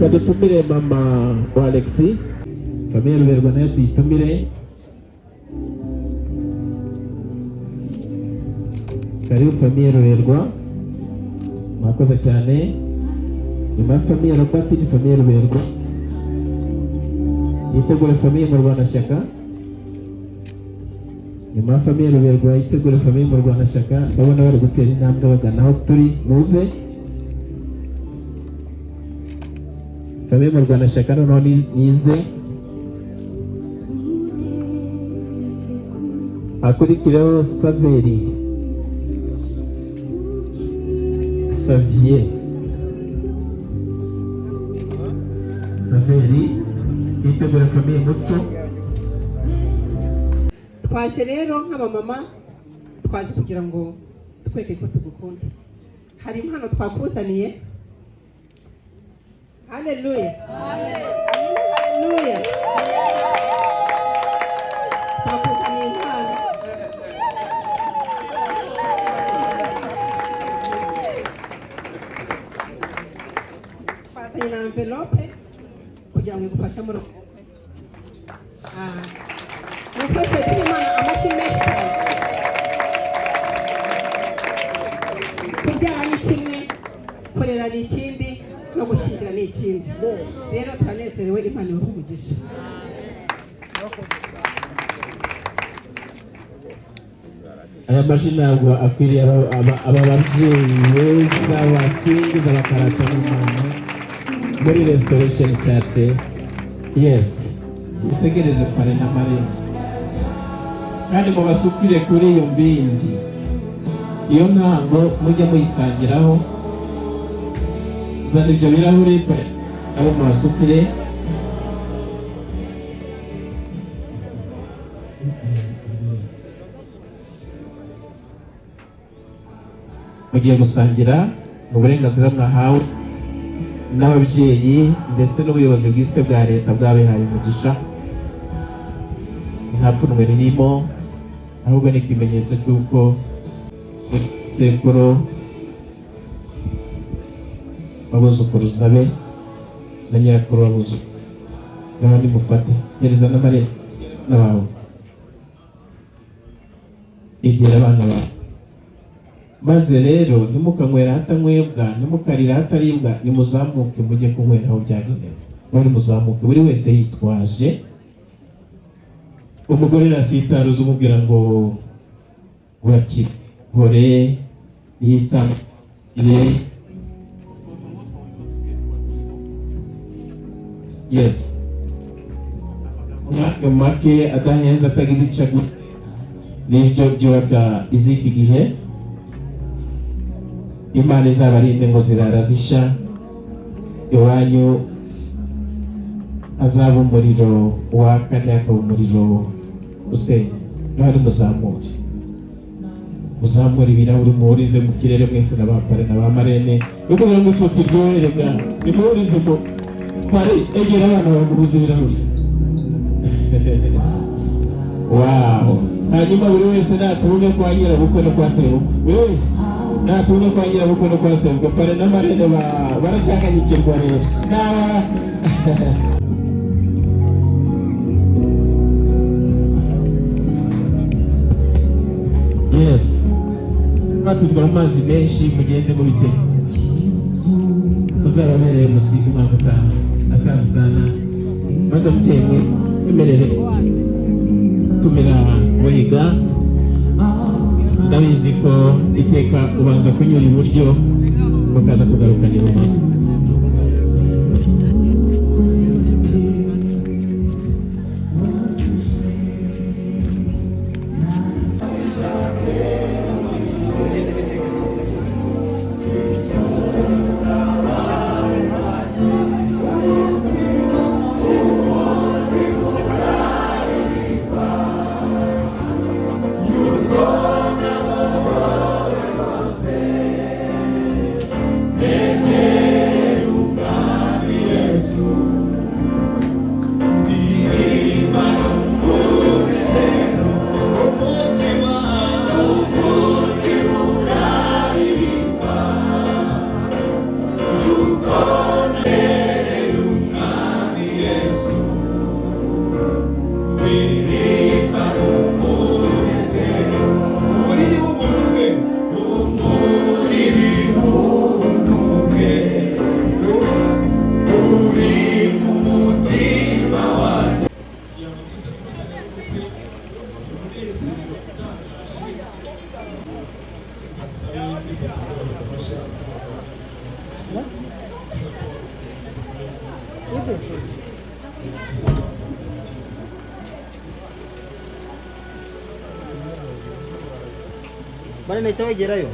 dutumire mama wa Alexi, famiye Ruberwa nayo tuyitumire. Karibu famiye Ruberwa, mwakoze cyane. Nyuma ya famiye Robert ni famiye Ruberwa, yitegure famiye Murwanashyaka. Nyuma ya famiye Ruberwa yitegure famiye Murwanashyaka. Ndabona bari gutera intambwe bagana aho turi, muze famiye Murwanashyaka noneho nize. Akurikiraho Savier yitegure famiye Muto. Twaje rero nk'abamama, twaje kugira ngo tweke ko tugukunda. Hari impano twakuzaniye. Haleluya, haleluya. Twakuzaniye impano. Twazanye na envelope kugira ngo igufashe muri uko. Mufashe kwimana amashyi menshi. Kubyara ni kimwe, kurera ni ikindi, no gushyingira ni ikindi. Rero turanezerewe, Imana ibahe umugisha. Aya mashyi ntabwo akwiriye aba babyeyi beza basingiza bakarata n'Imana muri Restoration Church. Yes, utegereze pare na Mariya kandi mubasukire kuri iyo mbindi. Iyo ntango mujye muyisangiraho, zana ibyo birahuri abo mubasukire. Mugiye gusangira mu burenganzira mwahawe n'ababyeyi ndetse n'ubuyobozi bwite bwa leta bwabihaye umugisha. Nta pfunwe ririmo, ahubwo ni ikimenyetso cy'uko sekuru abuzukuruza be na nyirakuru abuzukuru. N'abandi mufate gereza na Mariya n'abawe, igera abana bawe. Maze rero ntimukanywera ahatanywebwa, ntimukarira ahataribwa, nimuzamuke mujye kunywera aho byagenewe. Bari muzamuke buri wese yitwaje. Umugore arasitaruza umubwira ngo urakire, hore yitsamire. Yes, umwaka make adahenze atagize icyo aguha, nibyo byubaka iz'iki gihe. Imana izabarinde ngo zirara zisha, iwanyu azaba umuriro waka akaba umuriro usenya. None muzamure, muzamure ibirahuri muhurize mu kirere mwese na ba pare na ba marene. Uko rero mufite iryohere bwa nimuhurize ngo pare egera abana baguhuza ibirahuri. Wow, hanyuma buri wese natume kwa nyirabukwe no kwa sebukwe. Buri wese natume kwa nyirabukwe no kwa sebukwe. Pare na marene baracyakanyikirwa rero nawa. Yes, batuzwa amazi menshi mugende mubite. Uzababereye musiki umwaka utaha. Asante sana. Maze mutemwe emerere tumira Buhiga. Ndabizi ko iteka ubanza kunyura iburyo mukaza kugarukana ibumoso. Yeah. Bale nahita bagerayo.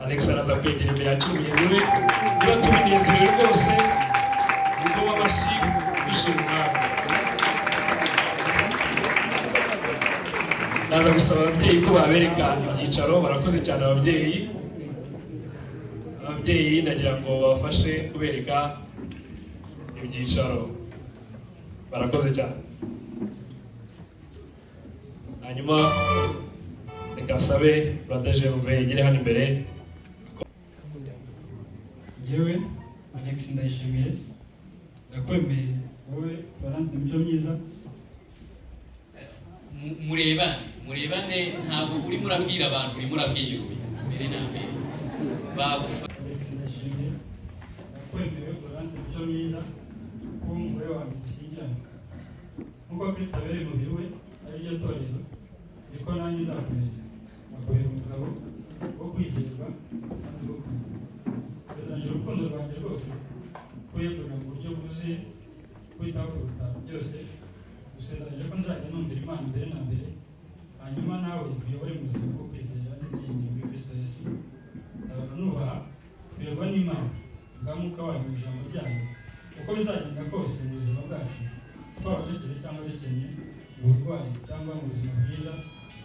Alex araza kwegera imbere ya cy'umugenzi we niba tubinezerewe rwose ubwo w'amashyi bishimwa. Naza gusaba ababyeyi ko babereka ibyicaro. Barakoze cyane ababyeyi. Ababyeyi nagira ngo babafashe kubereka ibyicaro. Barakoze cyane. Hanyuma reka sabe badaje uve yegere hano imbere. Jewe Alex Ndayishimiye ndakwemeye wowe Florence Mico Myiza murebane ntabwo uri murabwira abantu uri murabwira mbere na mbere bagufa. Alex Ndayishimiye ndakwemeye Florence Mico Myiza ko umugore wanjye dushyingiranywe nk'uko Kristo abereye umubiri we ari ryo torero niko nanjye nzakuberera nakubera umugabo wo kwizerwa kandi wo kumva. Sezeranyije urukundo rwanjye rwose kwiyegurira mu buryo bwuzuye kwitaho kuruta byose. Gusezeranyije ko nzajya numvira Imana mbere na mbere hanyuma nawe uyobore mu buzima bwo kwizera n'ibyiringiro muri Kristo Yesu. Ndabona nubaha kuyoborwa n'Imana bwa Mwuka wayo mu ijambo ryayo uko bizagenda kose mu buzima bwacu, twaba dukize cyangwa dukennye, mu burwayi cyangwa mu buzima bwiza.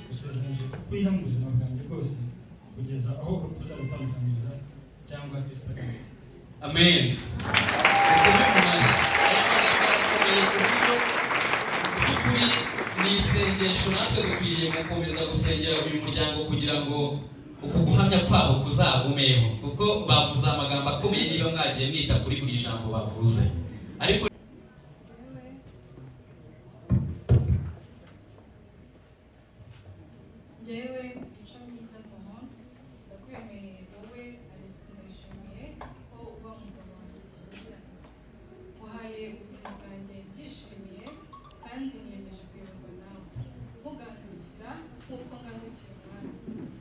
Gusezeranyije kukwiha mu buzima bwanjye bwose kugeza aho urupfu ruzadutandukanyiriza cyangwa Kristo agarutse. Amen. Ni isengesho natwe dukwiriye gukomeza gusengera uyu muryango kugira ngo uku guhamya kwabo kuzagumeho, kuko bavuze amagambo akomeye niba mwagiye mwita kuri buri jambo bavuze. Ariko Jewe Mico Myiza Florence ndakwemeye wowe Alex Ndayishimiye ko uba umugabo wanjye dushyingiranywe. Uhaye ubuzima bwanjye byishimiye kandi niyemeje kuyoborwa nawe nkugandukira nk'uko ngandukira umwami,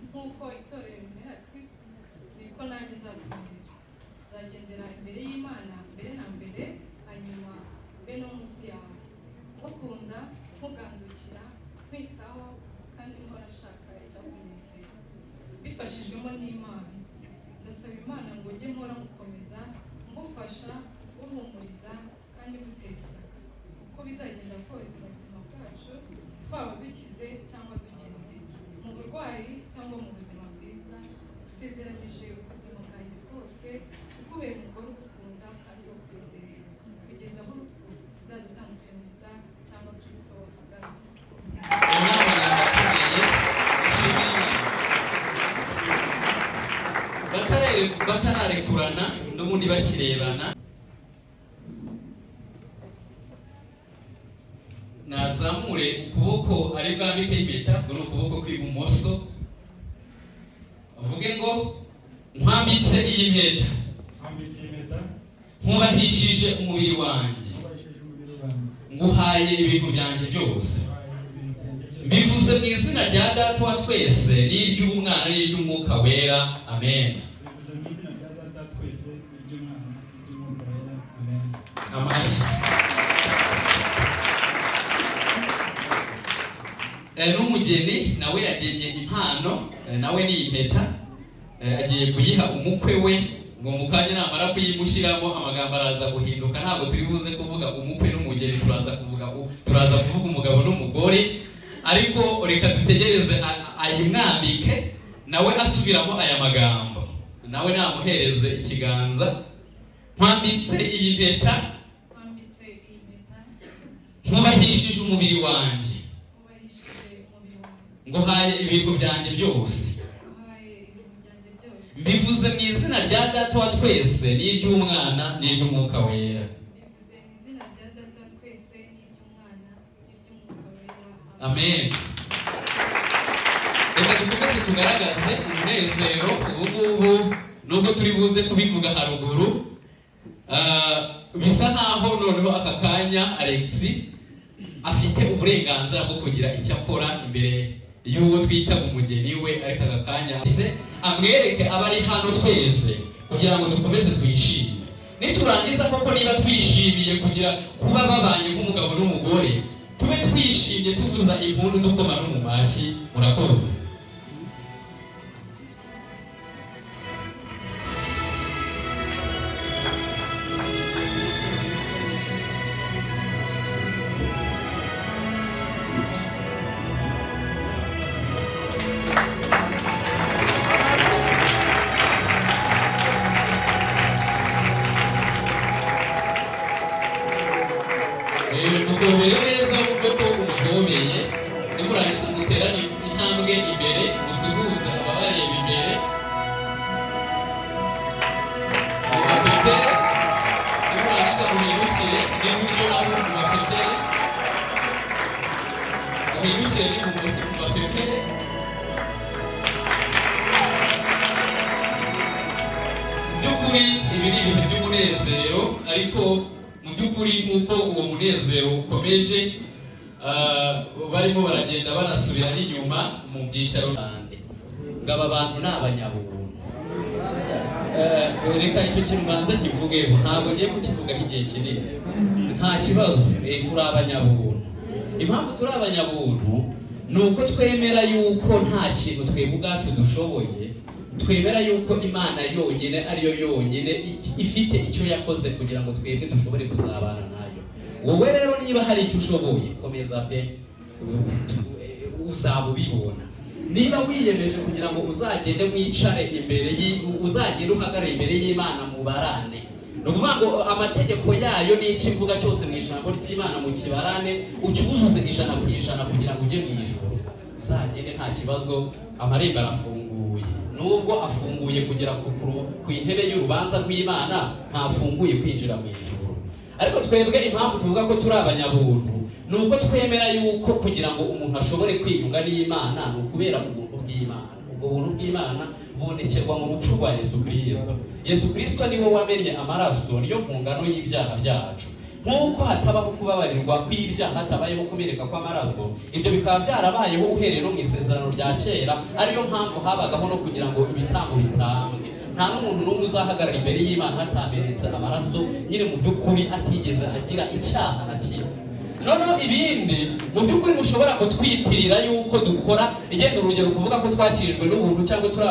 nk'uko itorero rimera Kristo niko nanjye nzakumerera. Nzagendera imbere y'Imana mbere na mbere, hanyuma mbe no munsi yawe, ngukunda nkugandukira nkwitaho kandi mpora nshaka icyakunezeza bifashijwemo n'Imana. Ndasaba Imana ngo njye mpora mukomeza ngufasha guhumuriza kandi gutera ishyaka uko bizagenda kose mu buzima bwacu, twaba dukize cyangwa dukennye, mu burwayi cyangwa mu buzima bwiza. Usezeranyije ubuzima bwanjye bwose ukubera umugore ugukunda kandi wo kwizera kugeza aho urupfu ruzadutandukanyiriza cyangwa Kristo agarutse. batararekurana n'ubundi bakirebana. Nazamure ukuboko ari bwambike impeta, ubwo ni ukuboko kw'ibumoso, avuge ngo nkwambitse iyi mpeta nkubahishije umubiri wanjye, nguhaye ibintu byanjye byose, bivuze mu izina rya Data wa twese n'iry'Umwana n'iry'Umwuka wera. Amen. Amashyi. N'umugeni nawe yagennye impano, nawe ni impeta, agiye kuyiha umukwe we ngo mu kanya namara kuyimushyiramo amagambo araza guhinduka, ntabwo turi buze kuvuga umukwe n'umugeni, turaza kuvuga umugabo n'umugore, ariko reka dutegereze ayimwambike nawe asubiramo aya magambo. Nawe namuhereze ikiganza. Nkwambitse iyi mpeta nkubahishije umubiri wanjye, nguhaye ibintu byanjye byose, mbivuze mu izina rya Data wa twese n'iry'Umwana n'iry'Umwuka wera. Amen. Reka dukomeze tugaragaze umunezero ubu ngubu, nubwo turi buze kubivuga haruguru. Bisa nkaho noneho aka kanya Alex afite uburenganzira bwo kugira icyo akora imbere y'uwo twita umugeni we, ariko aka kanya amwereke abari hano twese kugira ngo dukomeze twishime. Niturangiza koko niba twishimiye kuba babanye nk'umugabo n'umugore, tube twishimye tuvuza impundu dukoma no mu mashyi. Murakoze. Mugobere neza ubwo umugobeye, nimurangiza muterane intambwe imbere, musuhuze ababareba imbere. Mubatetere, nimurangiza muhindukire n'iburyo nabo mubatetere, muhindukire n'ibumoso mubatetere. By'ukuri ibi ni ibihe by'umunezero, ariko mu by'ukuri nk'uko uwo munezero ukomeje, barimo baragenda banasubira n'inyuma mu byicaro kandi ngo aba bantu ni abanyabuntu. Reka icyo kintu mbanza kivugeho, ntabwo ngiye kukivugaho igihe kinini, nta kibazo. Turi abanyabuntu. Impamvu turi abanyabuntu ni uko twemera yuko nta kintu twebwe ubwacu dushoboye, twemera yuko Imana yonyine ariyo yonyine ifite icyo yakoze kugira ngo twebwe dushobore kuzabana nayo. Wowe rero niba hari icyo ushoboye, komeza pe, uzaba ubibona. Niba wiyemeje kugira ngo uzagende wicare imbere uzagende uhagarare imbere y'Imana mu barane, ni ukuvuga ngo amategeko yayo n'ikivuga cyose mu ijambo ry'Imana mu kibarane ucyuzuze 100% kugira ngo ujye mu ijuru, uzagende nta kibazo. Amarembo arafunguye, nubwo afunguye kugera ku intebe y'urubanza rw'Imana, ntafunguye kwinjira mu ijuru. Ariko twebwe impamvu tuvuga ko turi abanyabuntu ni uko twemera yuko kugira ngo umuntu ashobore kwiyunga n'Imana ni ukubera ubuntu bw'Imana. Ubwo buntu bw'Imana bubonekerwa mu rupfu rwa Yesu Kristo. Yesu Kristo niwe wamennye amaraso niyo mpungano y'ibyaha byacu. Nk'uko hatabaho kubabarirwa kw'ibyaha, hatabayeho kubereka kw'amaraso, ibyo bikaba byarabayeho uhereye no mu isezerano rya kera. Ariyo mpamvu habagaho no kugira ngo ibitambo bitambwe. Nta n'umuntu n'umwe uzahagarara imbere y'Imana hatamenetse amaraso, nyine mu by'ukuri atigeze agira icyaha na kimwe. Noneho ibindi mu by'ukuri mushobora kutwitirira yuko dukora, igenda urugero kuvuga ko twakirijwe n'ubuntu cyangwa turi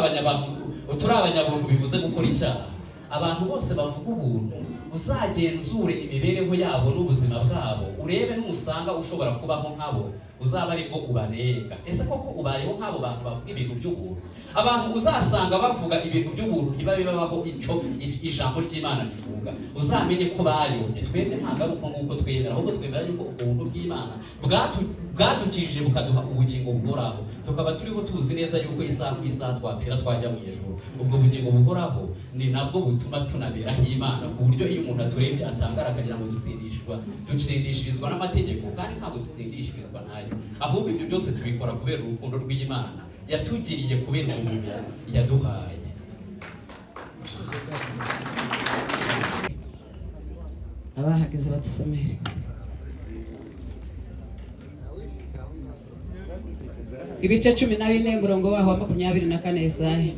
abanyabuntu bivuze gukora icyaha. Abantu bose bavuga ubuntu, uzagenzure imibereho yabo n'ubuzima bwabo, urebe n'usanga ushobora kubaho nkabo, uzaba aribwo ubanenga. Ese koko ubayeho nk'abo bantu bavuga ibintu by'ubuntu? Abantu uzasanga bavuga ibintu by'ubuntu ntibabe babaho icyo ijambo ry'Imana rivuga, uzamenye ko bayobye. Twebwe ntabwo ari uko nguko twemera, ahubwo twemera yuko ubuntu bw'Imana bwadukijije bukaduha ubugingo buhoraho, tukaba turiho tuzi neza yuko isaha ku isaha twapfira twajya mu ijuru. Ubwo bugingo buhoraho ni nabwo butuma tunaberaho Imana, ku buryo iyo umuntu aturebye atangara akagira ngo dutsindishirizwa n'amategeko, kandi ntabwo dutsindishirizwa nayo, ahubwo ibyo byose tubikora kubera urukundo rw'Imana yatugiriye, kubera ubuntu yaduhaye. Abahagaze batusomere. Ibice 14 umurongo waho wa 24 Yesaya.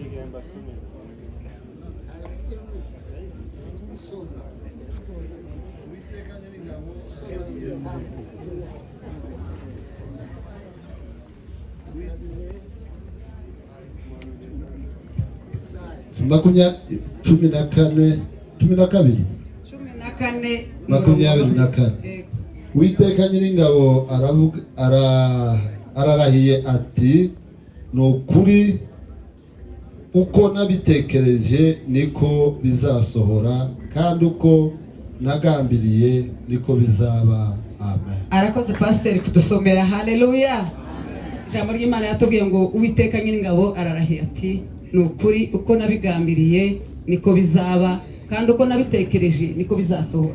14 12 24. Uwiteka Nyiringabo ararahiye ati ni ukuri uko nabitekereje niko bizasohora kandi uko nagambiriye niko bizaba. Amen. Arakoze pasiteri kudusomera. Haleluya. Ijambo ry'Imana yatubwiye ngo Uwiteka Nyiringabo ararahiye ati ni ukuri uko nabigambiriye niko bizaba kandi uko nabitekereje niko bizasohora.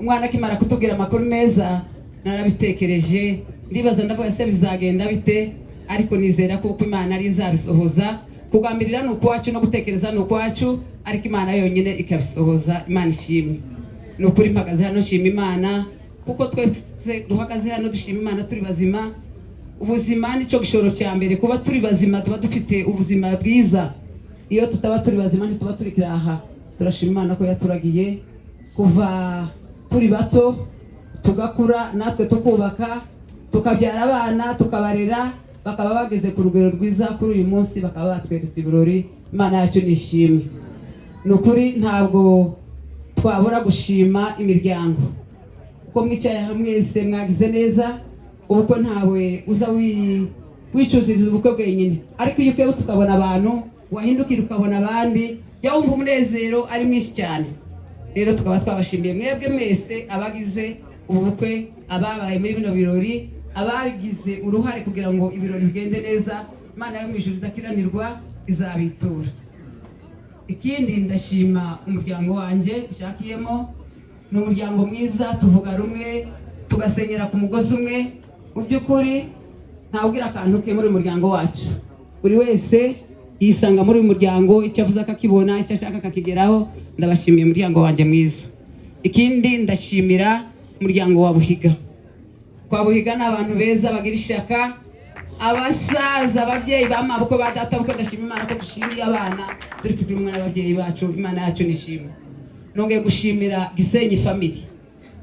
Umwana akimara kutubwira amakuru meza narabitekereje ndibaza ndavuga se bizagenda bite, ariko nizera ko uko Imana ari izabisohoza. Kugambirira ni ukwacu no gutekereza ni ukwacu, ariko Imana yonyine ikabisohoza. Imana ishimwe. Ni ukuri mpagaze hano nshima Imana kuko twese duhagaze hano dushima Imana turi bazima. Ubuzima nicyo gishoro cya mbere. Kuba turi bazima tuba dufite ubuzima bwiza. Iyo tutaba turi bazima ntituba turi kiraha. Turashima Imana ko yaturagiye kuva turi bato tugakura, natwe tukubaka, tukabyara abana, tukabarera, bakaba bageze ku rugero rwiza kuri uyu munsi, bakaba batweretse ibirori. Imana yacu nishimwe. Ni ukuri ntabwo twabura gushima imiryango uko mwicaye hamwese mwagize neza. Ubukwe ntawe uza wicuziriza ubukwe bwenyine, ariko iyo ukebutse ukabona abantu, wahindukira ukabona abandi, yawumva umunezero ari mwinshi cyane. Rero tukaba twabashimiye mwebwe mwese abagize ubu bukwe, ababaye muri bino birori, abagize uruhare kugira ngo ibirori bigende neza. Imana yo mu ijuru idakiranirwa izabitura. Ikindi ndashima umuryango wanje ishakiyemo. Ni umuryango mwiza, tuvuga rumwe, tugasenyera ku mugozi umwe. Mu by'ukuri ntawugira akantu ke muri umuryango wacu. Buri wese yisanga muri uyu muryango, icyo avuze akakibona, icyo ashaka akakigeraho. Ndabashimiye umuryango wanjye mwiza. Ikindi ndashimira umuryango wa Buhiga. Kwa Buhiga ni abantu beza bagira ishaka, abasaza, ababyeyi b'amabukwe ba data bukwe. Ndashima Imana ko dushimiye abana turi kumwe n'ababyeyi bacu. Imana yacu nishimwe. Nongeye gushimira Gisenyi family.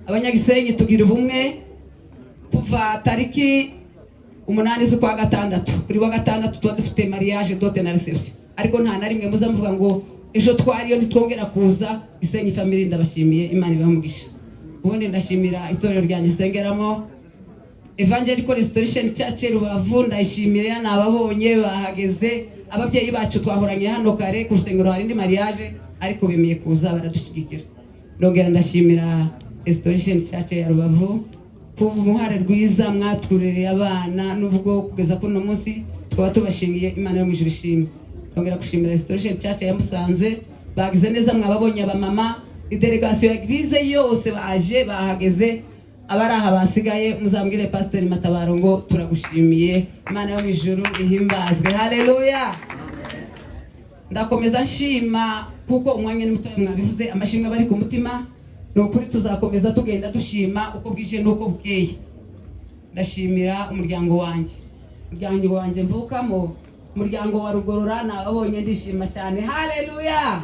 Abanyagisenyi tugira ubumwe kuva tariki 8 z'ukwa gatandatu. Kuri wa gatandatu tuba dufite mariage dote na reception, ariko nta na rimwe muza mvuga ngo ejo twariyo ntitwongera kuza. Gisenyi family ndabashimiye, Imana ibamugisha. Ubundi ndashimira itorero ryanjye sengeramo Evangelical Restoration Church Rubavu. Ndashimira nababonye bahageze, ababyeyi bacu twahoranye hano kare ku rusengero hari indi mariage, ariko bemeye kuza baradushigikira. Ndongera ndashimira Restoration Church ya Rubavu ku muhare rwiza mwatwurereye abana, nubwo kugeza kuri no munsi twaba tubashimiye. Imana yo mu ijuru ishimwe. Ndongera gushimira Restoration Church ya Musanze, bagize neza, mwababonye abamama, delegation ya Eglise yose baje bahageze. Abari aha basigaye muzambwire Pastor Matabaro ngo turagushimiye. Imana yo mu ijuru ihimbazwe. Haleluya. Ndakomeza nshima kuko umwanya ni muto mwabivuze, amashimwe bari ku mutima. Ni ukuri tuzakomeza tugenda dushima uko bwije nuko bukeye. Ndashimira umuryango wanjye mvukamo, umuryango wa Rugorora. Nababonye ndishima cyane. Haleluya.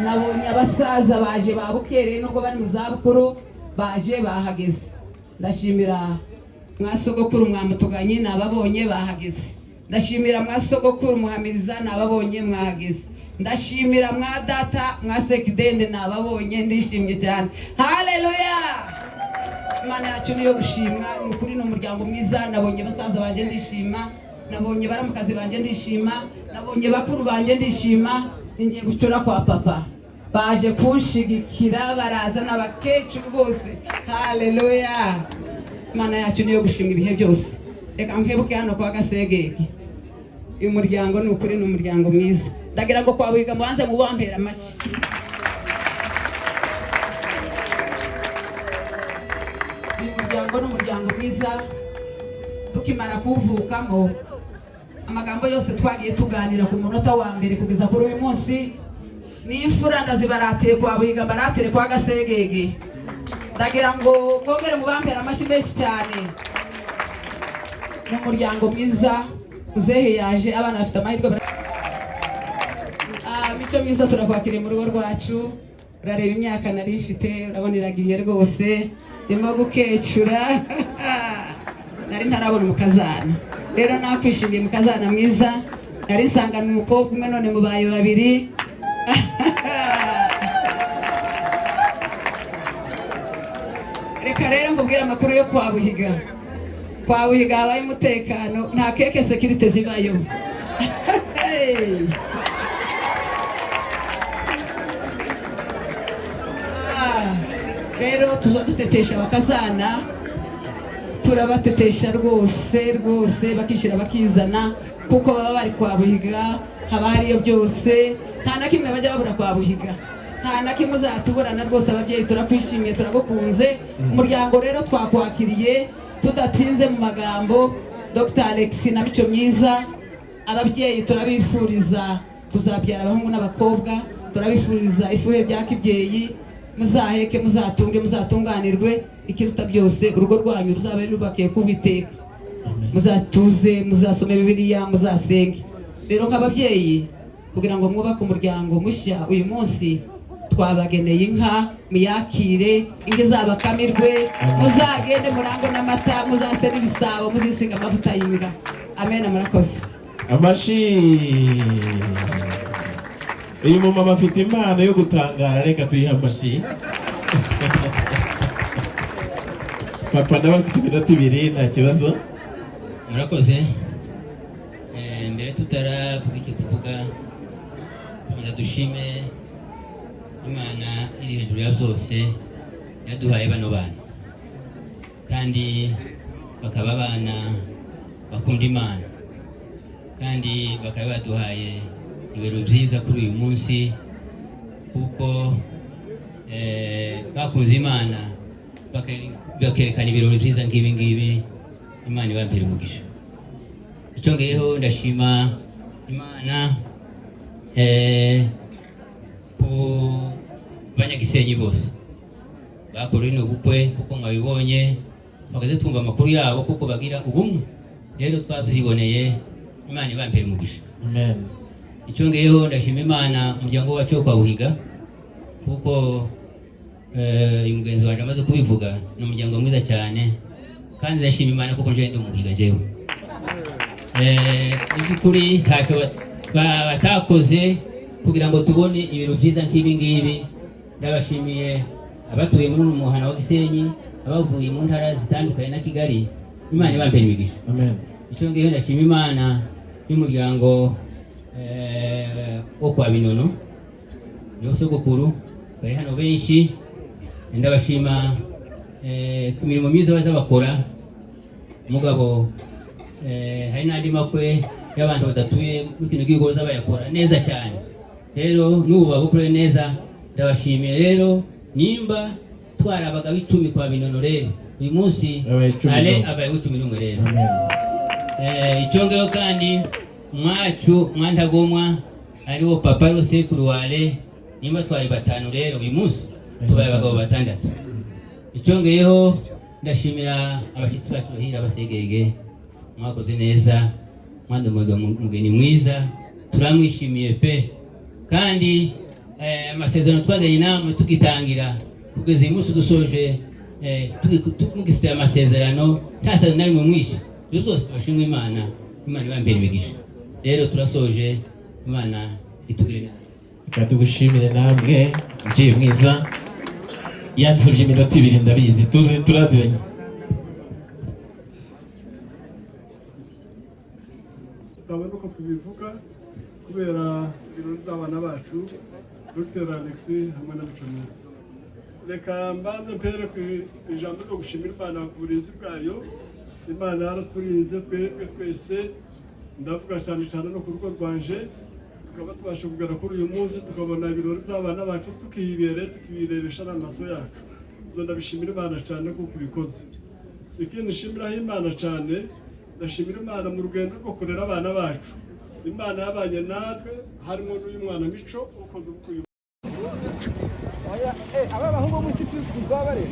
Nabonye abasaza baje babukereye nubwo bari mu zabukuru, baje bahageze. Ndashimira mwasogokuru mwamutuganye, nababonye bahageze. Ndashimira mwasogokuru muhamiriza, nababonye mwahageze. Ndashimira mwa data mwasekidende, nababonye ndishimye cyane. Haleluya. Imana yacu niyo gushimwa. Ni ukuri ni umuryango mwiza. Nabonye basaza banje ndishima, nabonye baramukazi banje ndishima, nabonye bakuru banje ndishima. Ngiye gucura kwa papa, baje kunshigikira, baraza n'abakecuru bose. Haleluya. Imana yacu niyo gushimwa ibihe byose. Reka nkebuke hano kwa Gasegege. Uyu muryango ni ukuri ni umuryango mwiza. Ndagira ngo kwa Buhiga mubanze mubampera amashyi. Uyu muryango ni umuryango mwiza. Tukimara kuvukamo, amagambo yose twagiye tuganira ku munota wa mbere kugeza kuri uyu munsi, ni imfura ndazibaratiye kwa Buhiga, baratire kwa Gasegege. Ndagira ngo mwongere mubampera amashyi menshi cyane. Ni umuryango mwiza. Muzehe yaje, abana bafite amahirwe. Mico mwiza, turakwakiriye mu rugo rwacu. Urareba imyaka nari mfite, urabona iragiye rwose, ndimo gukecura. Nari ntarabona umukazana, rero nakwishimiye umukazana mwiza. Nari nsangana umukobwa umwe, none mubaye babiri. reka rero nkubwire amakuru yo kwa Buhiga. Kwa Buhiga habaye umutekano, nta keke security zibayo. Hey. Rero tuzodutetesha bakazana, turabatetesha rwose bakishira bakizana, kuko baba bari kwa Buhiga, haba hariyo byose, nta na kimwe bajya babura kwa Buhiga, nta na kimwe uzatuburana rwose. Ababyeyi turakwishimiye, turagukunze. Umuryango rero twakwakiriye tudatinze mu magambo. Dr. Alex na Mico Myiza, ababyeyi turabifuriza kuzabyara abahungu n'abakobwa, turabifuriza ifuhe bya kibyeyi, muzaheke, muzatunge, muzatunganirwe, ikiruta byose urugo rwanyu ruzabe rubakiye kubiteka, muzatuze, muzasome Bibiliya, muzasenge. Rero nk'ababyeyi kugira ngo mwubake umuryango mushya, uyu munsi twabageneye inka, muyakire, inge zabakamirwe, muzagende murango n'amata, muzase n'ibisabo, muzisiga amavuta y'inga. Amen, murakoze. Amashi. Uyu mumama afite impano yo gutangara, reka tuyihe amashi. Papa nawe afite iminota 2 nta kibazo. Murakoze. Mbere tutaravuga icyo tuvuga, tubanza dushime Imana iri hejuru ya byose yaduhaye bano bana, kandi bakaba abana bakunda Imana, kandi bakaba baduhaye ibintu byiza kuri uyu munsi, kuko bakunze Imana bakerekana ibirori byiza nk'ibi ngibi. Imana ibambere umugisha. Icyo ngeyeho ndashima Imana ku Banyagisenyi bose bakora ino bukwe, kuko mwabibonye bakaze tumva amakuru yabo, kuko bagira ubumwe. Rero twabyiboneye. Imana ibambere umugisha. Amen. Icyo ngeyeho ndashima Imana umuryango wacu wo kwa Buhiga, kuko uyu mugenzi waje amaze kubivuga, ni umuryango mwiza cyane, kandi ndashima Imana kuko nje ndi umuhiga jewe. Iby'ukuri ntacyo batakoze kugira ngo tubone ibintu byiza nk'ibi ngibi. Ndabashimiye abatuye muri uyu muhana wa Gisenyi, abavuye mu ntara zitandukanye na Kigali. Imana ibambere imigisha. Amen. Icyo ngeyeho ndashima Imana y'umuryango wo kwa Binono, niyo sogokuru bari hano benshi. Ndabashima ku mirimo myiza baza bakora. Mugabo hari n'andi makwe y'abantu badatuye mu kintu gihugu bayakora neza cyane. Rero n'ubu babukore neza, ndabashimiye. Rero nimba twarabaga 10 kwa Binono, rero uyu munsi ale abaye 11 rero. Icyo ngeyo kandi mwacu mwandagomwa ariwo papa ariwo sekuru wale, nimba twari 5 rero uyu munsi tubaye abagabo 6. Icyo ngeyeho ndashimira abashyitsi bacu bahira abasegege, mwakoze neza, mwandomaga mugeni mwiza, turamwishimiye pe. Kandi amasezerano twaganye namwe tugitangira kugeza uyu munsi dusoje, mugifite amasezerano ntasa nari mu mwishi. Ibyo byose tubashimwe Imana. Imana ibambere imigisha. Rero turasoje, Imana itugire neza. Reka tugushimire namwe mubyeyi mwiza. Yansabye iminota 2 ndabizi, turaziranye. Tutabona uko tubivuga kubera ibirori by'abana bacu Dr. Alex hamwe na Mico Myiza. Reka mbanze mpere ku ijambo ryo gushimira Imana ku burinzi bwayo. Imana yaraturinze twebwe twese, ndavuga cyane no ku rugo rwanje, tukaba tubasha kugera kuri uyu munsi, tukabona ibirori by'abana bacu tukibirebesha n'amaso yacu. Ibyo ndabishimira Imana cyane kuko ibikoze. Ikindi nshimiraho Imana cyane, ndashimira Imana mu rugendo rwo kurera abana bacu. Imana yabanye natwe, harimo n'uyu mwana Mico ukoze ubukwe. Aba bahungu mu cyitwa bare.